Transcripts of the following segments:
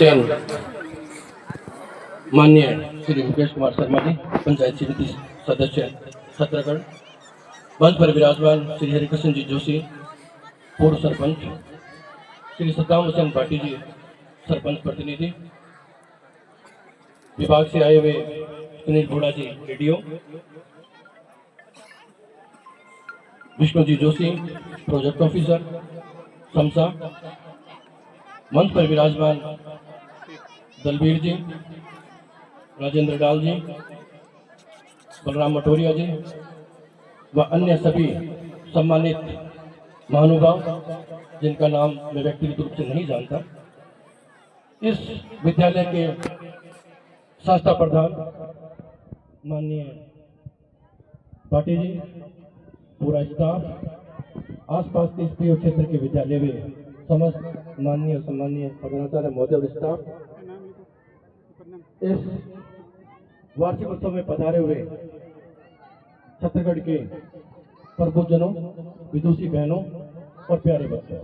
सेन माननीय श्री मुकेश कुमार शर्मा जी, पंचायत समिति सदस्य छत्रगढ़। मंच पर विराजमान श्री हरिकृष्ण जी जोशी, पूर्व सरपंच, श्री सद्दाम हुसैन भाटी जी, सरपंच प्रतिनिधि, विभाग से आए हुए सुनील भोड़ा जी, radio, Vishnu ji Joshi, project officer, samosa. मंच पर विराजमान दलबीर जी, राजेंद्र डाल जी, बलराम मटोरिया जी व अन्य सभी सम्मानित महानुभाव जिनका नाम मैं व्यक्तिगत रूप से नहीं जानता। इस विद्यालय के संस्था प्रधान माननीय भाटी जी, पूरा स्टाफ, आसपास के इस पीओ क्षेत्र के विद्यालय में समस्त माननीय सम्मानीय प्रधानाचार्य महोदय और स्टाफ, इस वार्षिक उत्सव में पधारे हुए छत्तीसगढ़ के प्रबुद्धजनों, विदुषी बहनों और प्यारे बच्चों,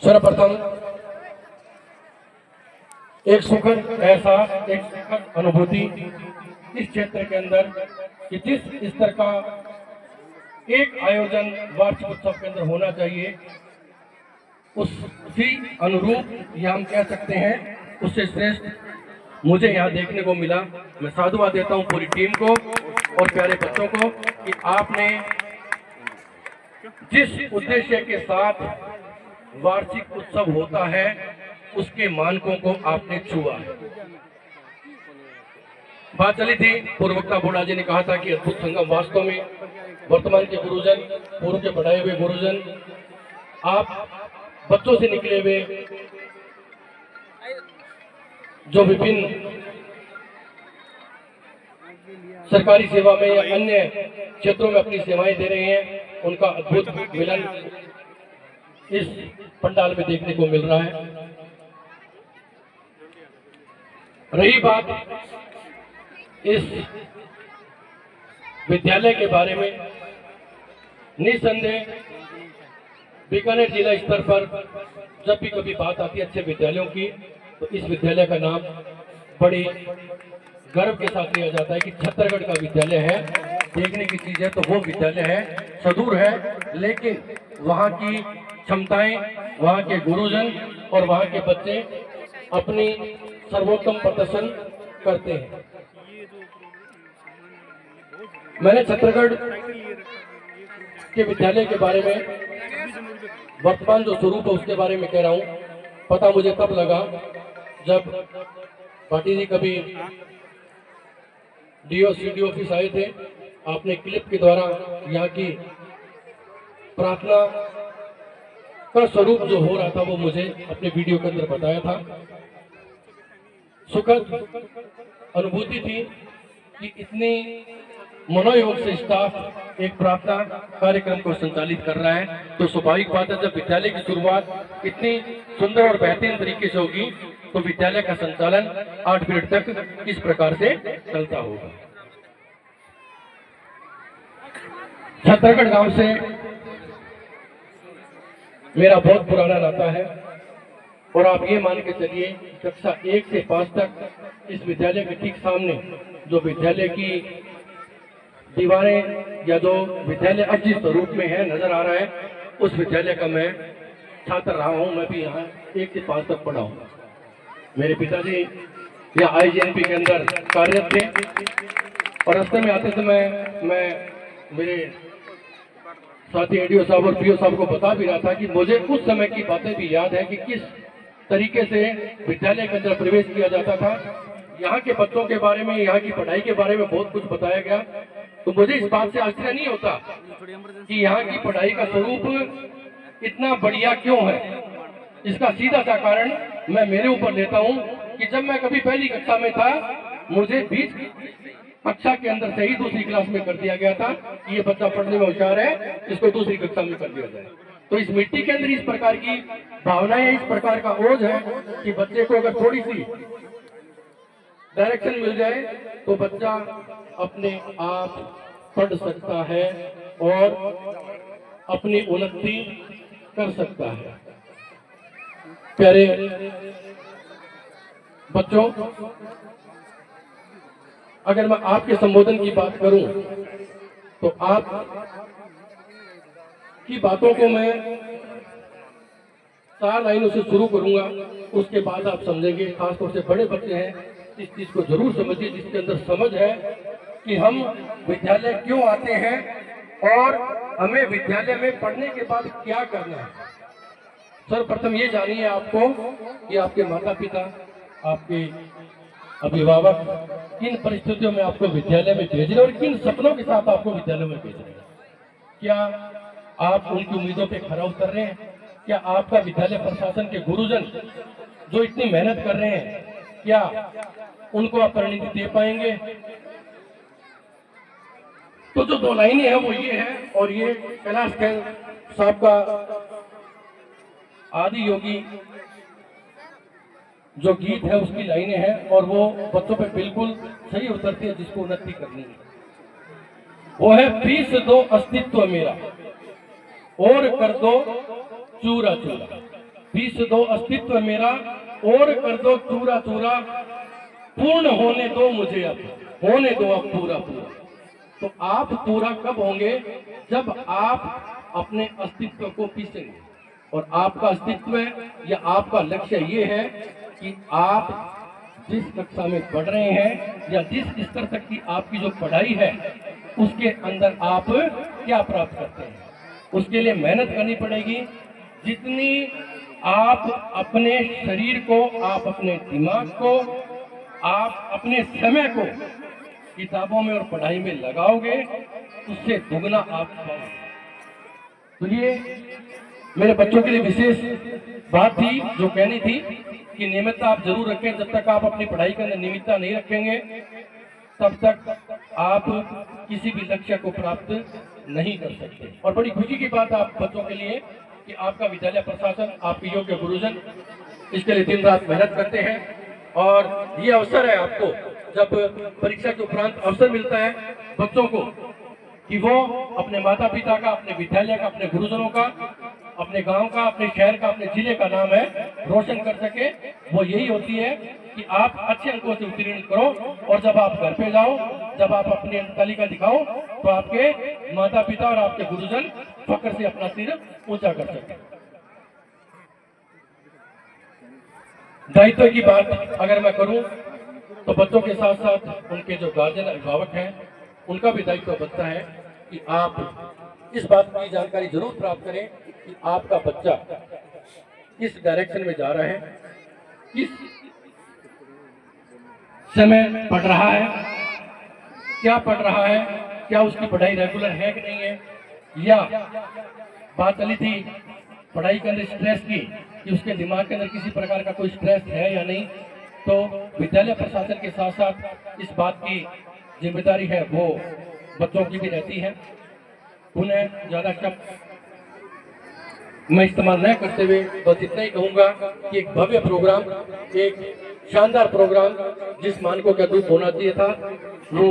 सर्वप्रथम एक सुखद एहसास, एक सुखद अनुभूति इस क्षेत्र के अंदर कि जिस स्तर का एक आयोजन वार्षिक उत्सव के अंदर होना चाहिए, उसी अनुरूप या हम कह सकते हैं उससे श्रेष्ठ मुझे यहाँ देखने को मिला। मैं साधुवाद देता हूँ पूरी टीम को और प्यारे बच्चों को कि आपने जिस उद्देश्य के साथ वार्षिक उत्सव होता है उसके मानकों को आपने छुआ है। बात चली थी, पूर्व वक्ता बोड़ा जी ने कहा था कि अद्भुत संगम वास्तव में वर्तमान के गुरुजन, पूर्व के पढ़ाए हुए गुरुजन, आप बच्चों से निकले हुए जो विभिन्न सरकारी सेवा में या अन्य क्षेत्रों में अपनी सेवाएं दे रहे हैं, उनका अद्भुत मिलन इस पंडाल में देखने को मिल रहा है। रही बात इस विद्यालय के बारे में, निसंदेह बीकानेर जिला स्तर पर जब भी कभी बात आती है अच्छे विद्यालयों की, तो इस विद्यालय का नाम बड़े गर्व के साथ लिया जाता है कि छत्तीसगढ़ का विद्यालय है। देखने की चीज है तो वो विद्यालय है, सदूर है, लेकिन वहाँ की क्षमताएं, वहाँ के गुरुजन और वहाँ के बच्चे अपनी सर्वोत्तम प्रदर्शन करते हैं। मैंने छत्तीसगढ़ के विद्यालय के बारे में, वर्तमान जो स्वरूप है उसके बारे में कह रहा हूँ, पता मुझे तब लगा जब भाटी जी कभी डीओ सीडीओ ऑफिस आए थे। आपने क्लिप के द्वारा यहाँ की प्रार्थना का स्वरूप जो हो रहा था वो मुझे अपने वीडियो के अंदर बताया था। सुखद अनुभूति थी कि इतनी मनोयोग से स्टाफ एक प्रार्थना कार्यक्रम को संचालित कर रहा है, तो स्वाभाविक बात है जब विद्यालय की शुरुआत इतनी सुंदर और बेहतरीन तरीके से होगी तो विद्यालय का संचालन 8 पीरियड तक इस प्रकार से चलता होगा। छत्तीसगढ़ गांव से मेरा बहुत पुराना नाता है और आप ये मान के चलिए कक्षा 1 से 5 तक इस विद्यालय के ठीक सामने जो विद्यालय की दीवारें या जो विद्यालय अब जिस स्वरूप में है नजर आ रहा है, उस विद्यालय का मैं छात्र रहा हूं। मैं भी यहाँ 1 से 5 तक पढ़ा हूँ। मेरे पिताजी यहाँ IGNP के अंदर कार्यरत थे और रास्ते में आते समय मैं मेरे साथी एडीओ साहब और पीओ साहब को बता भी रहा था कि मुझे उस समय की बातें भी याद है कि किस तरीके से विद्यालय के अंदर प्रवेश किया जाता था। यहाँ के बच्चों के बारे में, यहाँ की पढ़ाई के बारे में बहुत कुछ बताया गया, तो मुझे इस बात से आश्चर्य नहीं होता कि यहाँ की पढ़ाई का स्वरूप इतना बढ़िया क्यों है। इसका सीधा सा कारण मैं मेरे ऊपर लेता हूँ कि जब मैं कभी पहली कक्षा में था, मुझे बीच कक्षा के अंदर से ही दूसरी क्लास में कर दिया गया था कि ये बच्चा पढ़ने में होशियार है, इसको दूसरी कक्षा में कर दिया जाए। तो इस मिट्टी के अंदर इस प्रकार की भावनाएं, इस प्रकार का ओझ है कि बच्चे को अगर थोड़ी सी डायरेक्शन मिल जाए तो बच्चा अपने आप पढ़ सकता है और अपनी उन्नति कर सकता है। प्यारे बच्चों, अगर मैं आपके संबोधन की बात करूं तो आप की बातों को मैं 4 लाइनों से शुरू करूंगा, उसके बाद आप समझेंगे। खासतौर से बड़े बच्चे हैं, इस चीज को जरूर समझिए, जिसके अंदर समझ है कि हम विद्यालय क्यों आते हैं और हमें विद्यालय में पढ़ने के बाद क्या करना है। सर्वप्रथम ये जानिए आपको कि आपके माता पिता, आपके अभिभावक किन परिस्थितियों में आपको विद्यालय में भेज रहे हैं और किन सपनों के साथ आपको विद्यालय में भेज रहे हैं। क्या आप उनकी उम्मीदों पे खरा उतर रहे हैं? क्या आपका विद्यालय प्रशासन के गुरुजन जो इतनी मेहनत कर रहे हैं, क्या उनको आप परिणति दे पाएंगे? तो जो 2 लाइनें हैं वो ये है, और ये कैलाश खेर साहब का आदि योगी जो गीत है उसकी लाइनें हैं, और वो बच्चों पे बिल्कुल सही उतरती है जिसको उन्नति करनी है। वो है, पीस दो अस्तित्व मेरा और कर दो चूरा चूरा। पीस दो अस्तित्व मेरा और कर दो चूरा चूरा, पूर्ण होने दो मुझे अब, होने दो अब पूरा पूरा। तो आप पूरा कब होंगे? जब आप अपने अस्तित्व को पीसेंगे। और आपका अस्तित्व या आपका लक्ष्य ये है कि आप जिस कक्षा में पढ़ रहे हैं या जिस स्तर तक की आपकी जो पढ़ाई है उसके अंदर आप क्या प्राप्त करते हैं, उसके लिए मेहनत करनी पड़ेगी। जितनी आप अपने शरीर को, आप अपने दिमाग को, आप अपने समय को किताबों में और पढ़ाई में लगाओगे, उससे दुगना आप पाओगे। तो ये मेरे बच्चों के लिए विशेष बात थी जो कहनी थी कि नियमितता आप जरूर रखें। जब तक आप अपनी पढ़ाई के अंदर नियमितता नहीं रखेंगे तब तक आप किसी भी लक्ष्य को प्राप्त नहीं कर सकते। और बड़ी खुशी की बात आप बच्चों के लिए कि आपका विद्यालय प्रशासन, आपके योग्य गुरुजन इसके लिए दिन रात मेहनत करते हैं। और ये अवसर है आपको, जब परीक्षा के उपरांत अवसर मिलता है बच्चों को कि वो अपने माता पिता का, अपने विद्यालय का, अपने गुरुजनों का, अपने गांव का, अपने शहर का, अपने जिले का नाम है रोशन कर सके। वो यही होती है कि आप अच्छे अंकों से उत्तीर्ण करो, और जब आप घर पे जाओ, जब आप अपनी अंक तालिका दिखाओ तो आपके माता पिता और आपके गुरुजन फक्र से अपना सिर ऊंचा कर सके। दायित्व की बात अगर मैं करूं तो बच्चों के साथ साथ उनके जो गार्जियन, अभिभावक हैं, उनका भी दायित्व बनता है कि आप इस बात की जानकारी जरूर प्राप्त करें कि आपका बच्चा किस डायरेक्शन में जा रहा है, किस समय पढ़ रहा है, क्या पढ़ रहा है, क्या उसकी पढ़ाई रेगुलर है कि नहीं है। या बात चली थी पढ़ाई के अंदर स्ट्रेस की कि उसके दिमाग के अंदर किसी प्रकार का कोई स्ट्रेस है या नहीं। तो विद्यालय प्रशासन के साथ साथ इस बात की जिम्मेदारी है वो बच्चों की भी रहती है। उन्हें ज्यादा शब्द मैं इस्तेमाल न करते हुए बस इतना ही कहूंगा कि एक भव्य प्रोग्राम, एक शानदार प्रोग्राम जिस मानकों के अनुरूप होना चाहिए था वो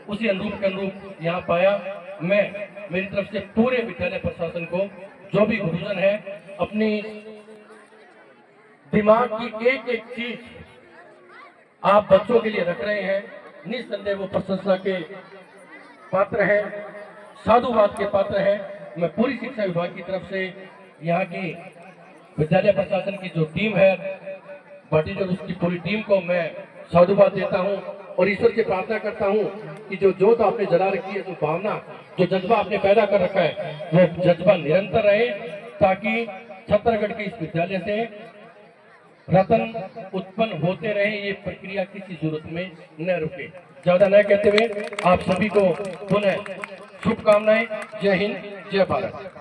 उसी अनुरूप के अनुरूप यहाँ पाया। मैं मेरी तरफ से पूरे विद्यालय प्रशासन को, जो भी गुरुजन है, अपनी दिमाग की एक एक चीज आप बच्चों के लिए रख रहे हैं, निस्संदेह वो प्रशंसा के पात्र हैं, साधुवाद के पात्र हैं। मैं पूरी शिक्षा विभाग की तरफ से यहाँ की विद्यालय प्रशासन की जो टीम है भाटी, जो उसकी पूरी टीम को मैं साधुवाद देता हूँ और ईश्वर से प्रार्थना करता हूँ कि जो जोत आपने जला रखी है, जो भावना, जो जज्बा आपने पैदा कर रखा है, वो जज्बा निरंतर रहे, ताकि छत्तरगढ़ के इस विद्यालय से रतन उत्पन्न होते रहे। ये प्रक्रिया किसी जरूरत में न रुके। ज्यादा न कहते हुए आप सभी को पुनः शुभकामनाएं। जय हिंद, जय भारत।